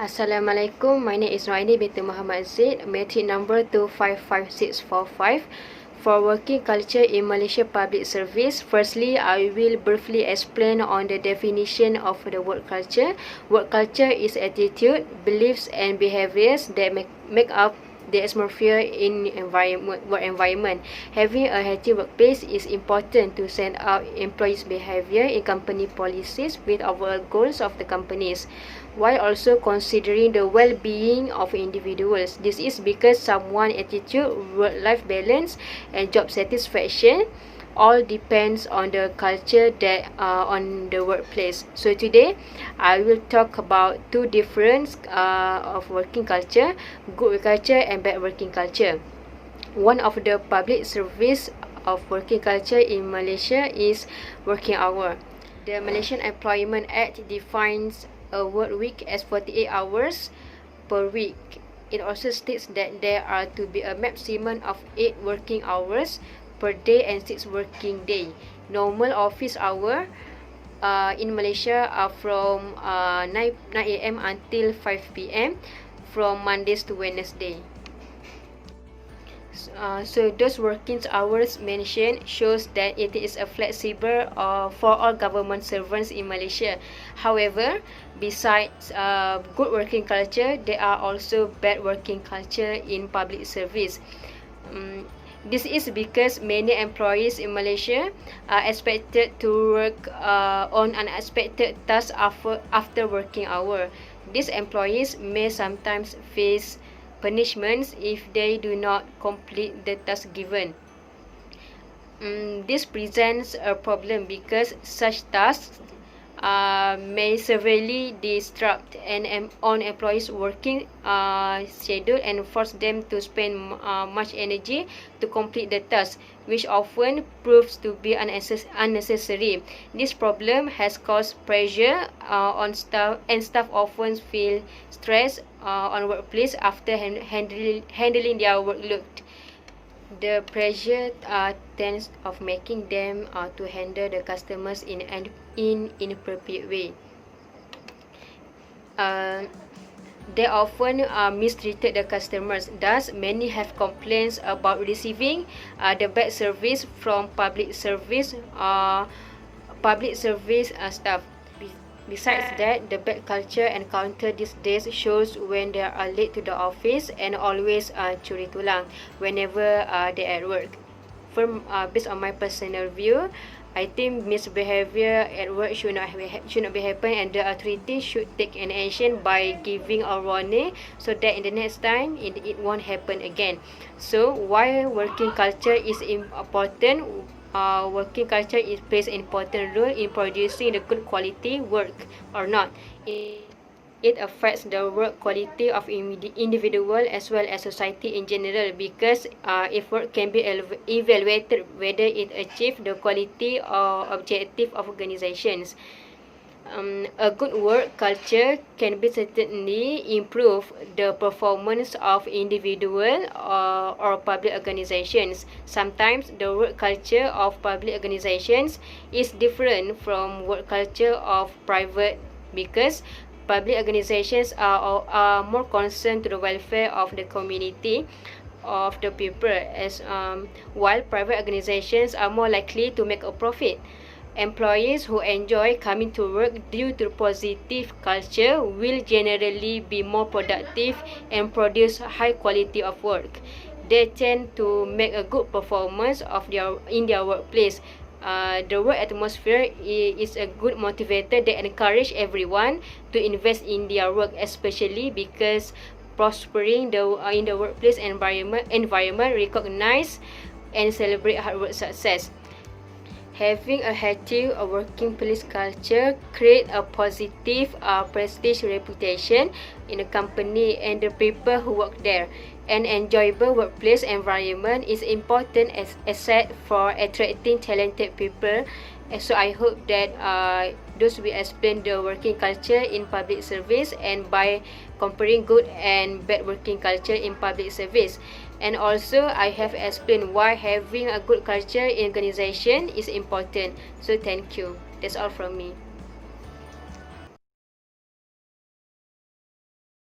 Assalamualaikum. My name is Noaini binti Muhammad Zaid, matric number 255645. For working culture in Malaysia Public Service, firstly, I will briefly explain on the definition of the work culture. Work culture is attitude, beliefs, and behaviors that make up the atmosphere in work environment. Having a healthy workplace is important to send out employees' behavior in company policies with overall goals of the companies, while also considering the well-being of individuals. This is because someone's attitude, work-life balance, and job satisfaction all depends on the culture that on the workplace. So today I will talk about two different of working culture: good work culture and bad working culture. One of the public service of working culture in Malaysia is working hour. The Malaysian Employment Act defines a work week as 48 hours per week. It also states that there are to be a maximum of 8 working hours per day and 6 working day. Normal office hour in Malaysia are from 9 a.m. until 5 p.m. from Mondays to Wednesday. So those working hours mentioned shows that it is a flexible for all government servants in Malaysia. However, besides good working culture, there are also bad working culture in public service. This is because many employees in Malaysia are expected to work on unexpected tasks after working hour. These employees may sometimes face punishments if they do not complete the task given. This presents a problem because such tasks may severely disrupt an employee's working schedule and force them to spend much energy to complete the task, which often proves to be unnecessary. This problem has caused pressure on staff, and staff often feel stressed on workplace after handling their workload. The pressure tends of making them to handle the customers in an inappropriate way. They often mistreated the customers. Thus, many have complaints about receiving the bad service from public service staff. Besides that, the bad culture encountered these days shows when they are late to the office and always curi tulang whenever they are at work. Based on my personal view, I think misbehavior at work should not be happen, and the authority should take an action by giving a warning so that in the next time it won't happen again. So while working culture is important, working culture plays an important role in producing the good quality work or not. It affects the work quality of individual as well as society in general, because if work can be evaluated whether it achieves the quality or objective of organizations. A good work culture can be certainly improve the performance of individual or public organizations. Sometimes the work culture of public organizations is different from work culture of private, because public organizations are more concerned to the welfare of the community, of the people, as while private organizations are more likely to make a profit. Employees who enjoy coming to work due to positive culture will generally be more productive and produce high quality of work. They tend to make a good performance in their workplace. The work atmosphere is a good motivator that encourage everyone to invest in their work, especially because prospering in the workplace environment recognize and celebrate hard work success. Having a healthy working place culture create a positive prestige reputation in the company and the people who work there. An enjoyable workplace environment is important as asset for attracting talented people. And so I hope that those will explain the working culture in public service, and by comparing good and bad working culture in public service. And also I have explained why having a good culture in organization is important. So thank you. That's all from me.